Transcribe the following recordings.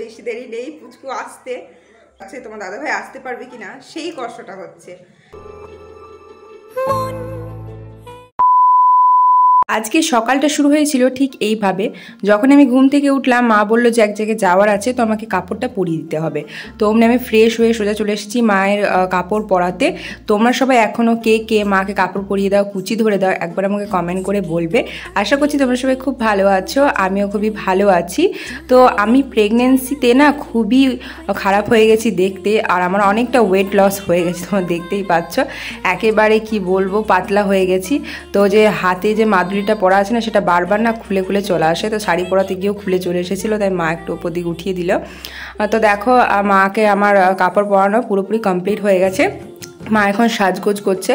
বেশি দেরি নেই পুচকু আসতে। আচ্ছা তোমার দাদাভাই আসতে পারবে কিনা সেই কষ্টটা হচ্ছে। আজকে সকালটা শুরু হয়েছিল ঠিক এইভাবে। যখন আমি ঘুম থেকে উঠলাম মা বললো যে এক জায়গায় যাওয়ার আছে, তো আমাকে কাপড়টা পরিয়ে দিতে হবে। তো অমনি আমি ফ্রেশ হয়ে সোজা চলে এসেছি মায়ের কাপড় পরাতে। তোমরা সবাই এখনও কে কে মাকে কাপড় পরিয়ে দাও, কুচি ধরে দাও, একবার আমাকে কমেন্ট করে বলবে। আশা করছি তোমরা সবাই খুব ভালো আছো, আমিও খুবই ভালো আছি। তো আমি প্রেগনেন্সিতে না খুবই খারাপ হয়ে গেছি দেখতে, আর আমার অনেকটা ওয়েট লস হয়ে গেছে, তোমরা দেখতেই পাচ্ছ। একেবারে কি বলবো, পাতলা হয়ে গেছি। তো যে হাতে যে মাদুরিটা পরা আছে না, সেটা বারবার না খুলে খুলে চলে আসে। তো শাড়ি পরাতে গিয়েও খুলে চলে এসেছিলো, তাই মা একটু ওপর দিকে উঠিয়ে দিল। তো দেখো মাকে আমার কাপড় পরানো পুরোপুরি কমপ্লিট হয়ে গেছে। মা এখন সাজগোজ করছে,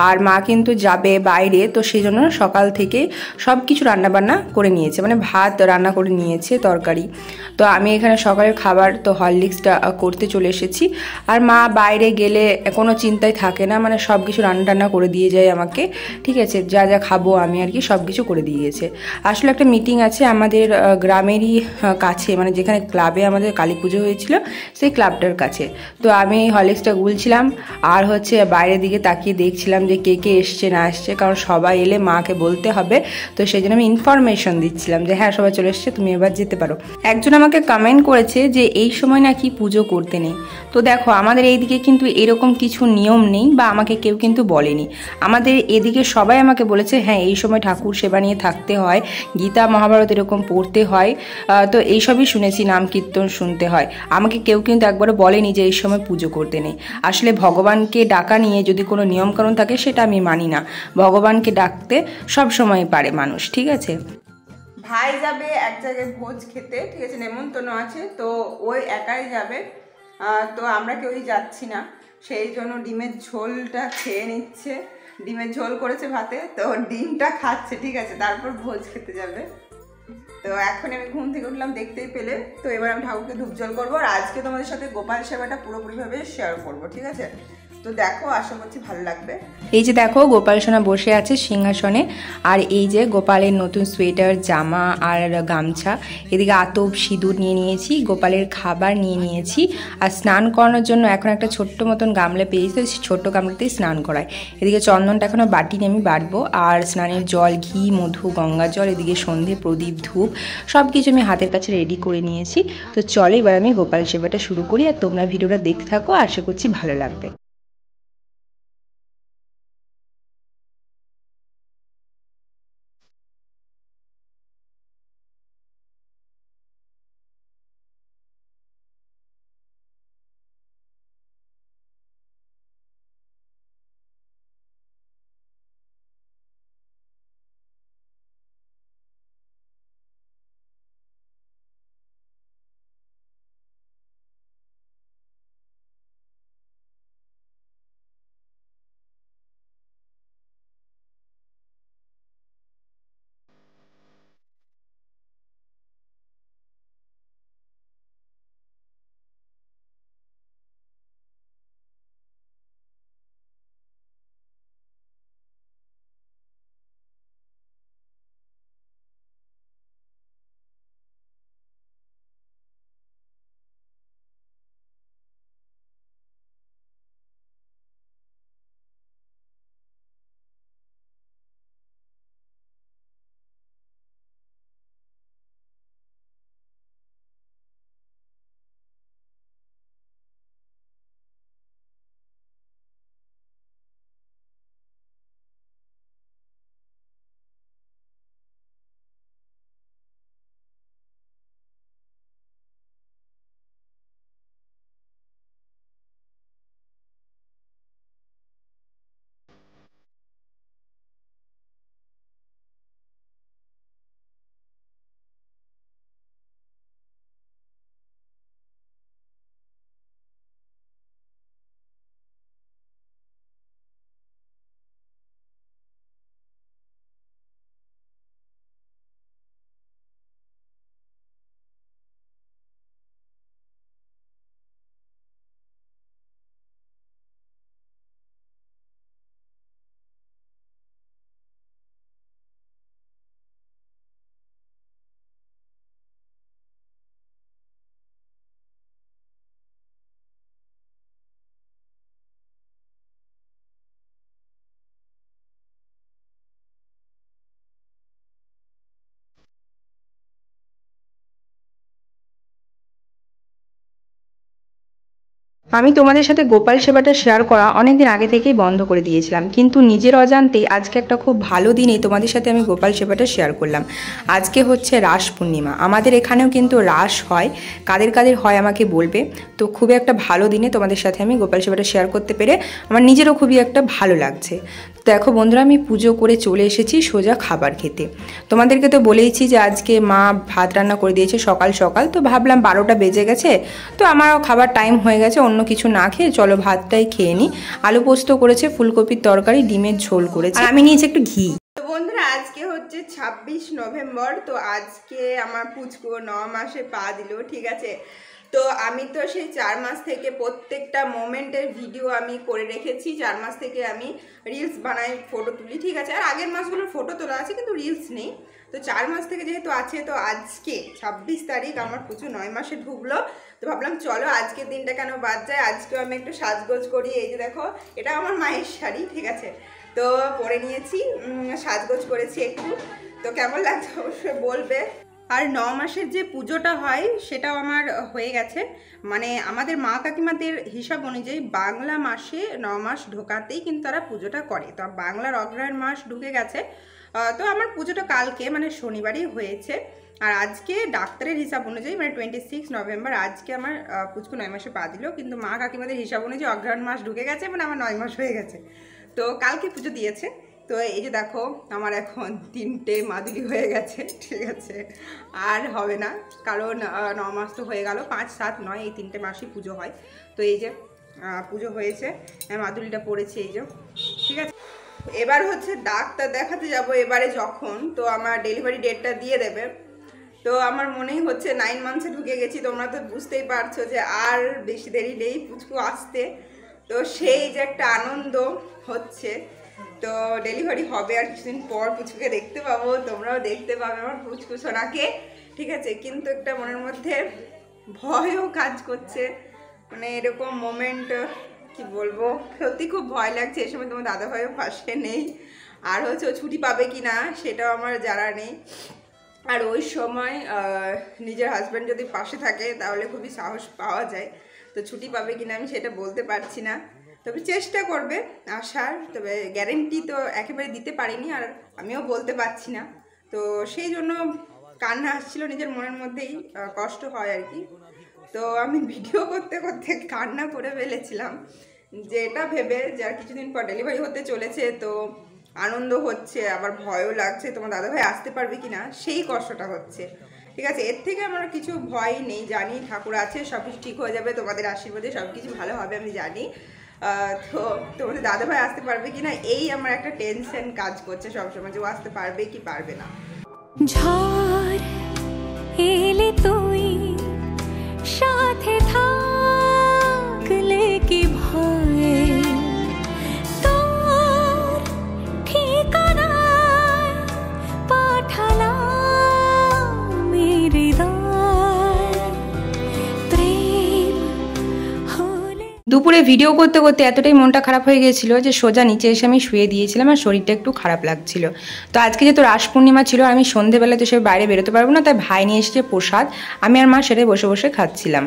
আর মা কিন্তু যাবে বাইরে, তো সেই জন্য সকাল থেকে সব কিছু রান্নাবান্না করে নিয়েছে, মানে ভাত রান্না করে নিয়েছে, তরকারি। তো আমি এখানে সকালের খাবার তো হরলিক্সটা করতে চলে এসেছি। আর মা বাইরে গেলে কোনো চিন্তাই থাকে না, মানে সব কিছু রান্না টান্না করে দিয়ে যায় আমাকে, ঠিক আছে, যা যা খাবো আমি আর কি সব কিছু করে দিয়ে গেছে। আসলে একটা মিটিং আছে আমাদের গ্রামেরই কাছে, মানে যেখানে ক্লাবে আমাদের কালী পুজো হয়েছিল সেই ক্লাবটার কাছে। তো আমি হরলিক্সটা গুলছিলাম আর হচ্ছে বাইরের দিকে তাকিয়ে দেখছিলাম যে কে কে এসছে না আসছে, কারণ সবাই এলে মাকে বলতে হবে। তো সেই জন্য আমি ইনফরমেশন দিচ্ছিলাম যে হ্যাঁ সবাই চলে এসছে, তুমি এবার যেতে পারো। একজন আমাকে কমেন্ট করেছে যে এই সময় নাকি পুজো করতে নেই। তো দেখো আমাদের এইদিকে কিন্তু এরকম কিছু নিয়ম নেই, বা আমাকে কেউ কিন্তু বলেনি। আমাদের এদিকে সবাই আমাকে বলেছে হ্যাঁ এই সময় ঠাকুর সেবা নিয়ে থাকতে হয়, গীতা মহাভারত এরকম পড়তে হয়। তো এইসবই শুনেছি, নাম কীর্তন শুনতে হয়। আমাকে কেউ কিন্তু একবারও বলেনি যে এই সময় পুজো করতে নেই। আসলে ভগবানকে ডাকা নিয়ে যদি কোনো নিয়মকানুন থাকে সেটা আমি মানি না। ভগবানকে ডাকতে সব সময় পারে মানুষ, ঠিক আছে। ভাই যাবে এক জায়গায় ভোজ খেতে, ঠিক আছে, নেমন্তন্ন আছে, তো ওই একাই যাবে। তো আমরা কেউই যাচ্ছি না, সেই জন্য ডিমের ঝোলটা খেয়ে নিচ্ছে। ডিমের ঝোল করেছে ভাতে, তো ডিমটা খাচ্ছে, ঠিক আছে, তারপর ভোজ খেতে যাবে। তো এখন আমি ঘুম থেকে উঠলাম দেখতেই পেলে। তো এবার আমি ঠাকুরকে ধূপ জল করবো, আর আজকে তোমাদের সাথে গোপাল সেবাটা পুরোপুরিভাবে শেয়ার করবো, ঠিক আছে। তো দেখো, আশা করছি ভালো লাগবে। এই যে দেখো গোপাল সোনা বসে আছে সিংহাসনে, আর এই যে গোপালের নতুন সোয়েটার, জামা আর গামছা, এদিকে আতপ সিঁদুর নিয়ে নিয়েছি, গোপালের খাবার নিয়ে নিয়েছি। আর স্নান করানোর জন্য এখন একটা ছোট্ট মতন গামলা পেয়েছি, ছোট্ট গামলাতেই স্নান করায়। এদিকে চন্দনটা এখনও বাটিনি, আমি বাটবো। আর স্নানের জল, ঘি, মধু, গঙ্গা জল, এদিকে সন্ধে প্রদীপ, ধূপ সব কিছু আমি হাতের কাছে রেডি করে নিয়েছি। তো চলো এবার আমি গোপাল সেবাটা শুরু করি, আর তোমরা ভিডিওটা দেখতে থাকো, আশা করছি ভালো লাগবে। আমি তোমাদের সাথে গোপাল সেবাটা শেয়ার করা অনেকদিন আগে থেকেই বন্ধ করে দিয়েছিলাম, কিন্তু নিজের অজান্তেই আজকে একটা খুব ভালো দিনে তোমাদের সাথে আমি গোপাল সেবাটা শেয়ার করলাম। আজকে হচ্ছে রাস পূর্ণিমা, আমাদের এখানেও কিন্তু রাস হয়, কাদের কাদের হয় আমাকে বলবে। তো খুবই একটা ভালো দিনে তোমাদের সাথে আমি গোপাল সেবাটা শেয়ার করতে পেরে আমার নিজেরও খুবই একটা ভালো লাগছে। দেখো বন্ধুরা, আমি পুজো করে চলে এসেছি সোজা খাবার খেতে। তোমাদেরকে তো বলেইছি যে আজকে মা ভাত রান্না করে দিয়েছে সকাল সকাল, তো ভাবলাম 12টা বেজে গেছে, তো আমারও খাবার টাইম হয়ে গেছে, অন্য কিছু না খেয়ে চলো ভাতটাই খেয়ে নিই। আলু পোস্ত করেছে, ফুলকপির তরকারি, ডিমের ঝোল করেছে, আর আমি নিয়েছি একটু ঘি। তো বন্ধুরা, আজকে হচ্ছে 26 নভেম্বর। তো আজকে আমার পুচকু 9 মাসে পা দিল, ঠিক আছে। তো আমি তো সেই 4 মাস থেকে প্রত্যেকটা মোমেন্টের ভিডিও আমি করে রেখেছি। 4 মাস থেকে আমি রিলস বানাই, ফটো তুলি, ঠিক আছে। আর আগের মাসগুলোর ফটো তোলা আছে কিন্তু রিলস নেই। তো 4 মাস থেকে যেহেতু আছে, তো আজকে 26 তারিখ আমার পুচু 9 মাসে ঢুকলো। তো ভাবলাম চলো আজকের দিনটা কেন বাদ যায়, আজকেও আমি একটু সাজগোজ করি। এই যে দেখো, এটা আমার মায়ের শাড়ি, ঠিক আছে। তো পরে নিয়েছি, সাজগোজ করেছি একটু। তো কেমন লাগছে অবশ্যই বলবে। আর 9 মাসের যে পুজোটা হয় সেটাও আমার হয়ে গেছে। মানে আমাদের মা কাকিমাদের হিসাব অনুযায়ী বাংলা মাসে 9 মাস ঢোকাতেই কিন্তু তারা পুজোটা করে। তো বাংলার অগ্রহায়ণ মাস ঢুকে গেছে। তো আমার পুজোটা কালকে মানে শনিবারই হয়েছে। আর আজকে ডাক্তারের হিসাব অনুযায়ী মানে 26 নভেম্বর আজকে আমার পুচকু 9 মাসে পা দিল, কিন্তু মা কাকিমাদের হিসাব অনুযায়ী অগ্রহায়ণ মাস ঢুকে গেছে, মানে আমার 9 মাস হয়ে গেছে। তো কালকে পুজো দিয়েছে। তো এই যে দেখো, আমার এখন 3টে মাদুলি হয়ে গেছে, ঠিক আছে। আর হবে না, কারণ 9 মাস তো হয়ে গেল, 5, 7, 9 এই 3টে মাসই পুজো হয়। তো এই যে পুজো হয়েছে, মাদুলিটা পড়েছে, এই যে, ঠিক আছে। এবার হচ্ছে ডাক্তার দেখাতে যাব এবারে যখন, তো আমার ডেলিভারি ডেটটা দিয়ে দেবে। তো আমার মনেই হচ্ছে 9 মান্থসে ঢুকে গেছি। তোমরা তো বুঝতেই পারছো যে আর বেশি দেরি নেই পুচকু আসতে। তো সেই যে একটা আনন্দ হচ্ছে, তো ডেলিভারি হবে আর কিছুদিন পর পুচকুকে দেখতে পাবো, তোমরাও দেখতে পাবে আমার পুচকু সোনাকে, ঠিক আছে। কিন্তু একটা মনের মধ্যে ভয়ও কাজ করছে, মানে এরকম মোমেন্ট কি বলবো, সত্যি খুব ভয় লাগছে। এই সময় তোমার দাদা ভাইও পাশে নেই, আর হচ্ছে ও ছুটি পাবে কি না সেটাও আমার জানা নেই। আর ওই সময় নিজের হাজব্যান্ড যদি পাশে থাকে তাহলে খুবই সাহস পাওয়া যায়। তো ছুটি পাবে কিনা আমি সেটা বলতে পারছি না, তবে চেষ্টা করবে আসার, তবে গ্যারেন্টি তো একেবারে দিতে পারিনি, আর আমিও বলতে পারছি না। তো সেই জন্য কান্না আসছিল নিজের মনের মধ্যেই, কষ্ট হয় আর কি। তো আমি ভিডিও করতে করতে কান্না করে ফেলেছিলাম, যে এটা ভেবে যে আর কিছুদিন পর ডেলিভারি হতে চলেছে। তো আনন্দ হচ্ছে, আবার ভয়ও লাগছে তোমার দাদাভাই আসতে পারবে কি না, সেই কষ্টটা হচ্ছে, ঠিক আছে। এর থেকে আমার কিছু ভয় নেই, জানি ঠাকুর আছে, সব কিছু ঠিক হয়ে যাবে, তোমাদের আশীর্বাদে সব কিছু ভালো হবে আমি জানি। তো তোমাদের দাদাভাই আসতে পারবে কি না, এই আমার একটা টেনশন কাজ করছে সবসময়, যে ও আসতে পারবে কি পারবে না। ঝড় এলে তুই সাথে থাকলে কি ভয়, তোর ঠিকানায় পাঠালাম হৃদয়, প্রেম হলে। দুপুরে ভিডিও করতে করতে এতটাই মনটা খারাপ হয়ে গিয়েছিল যে সোজা নিচে এসে আমি শুয়ে দিয়েছিলাম, আর শরীরটা একটু খারাপ লাগছিল। তো আজকে যেহেতু রাস পূর্ণিমা ছিল, আমি সন্ধেবেলা তো সে বাইরে বেরোতে পারবো না, তাই ভাই নিয়ে এসেছে প্রসাদ, আমি আর মা সেটাই বসে বসে খাচ্ছিলাম।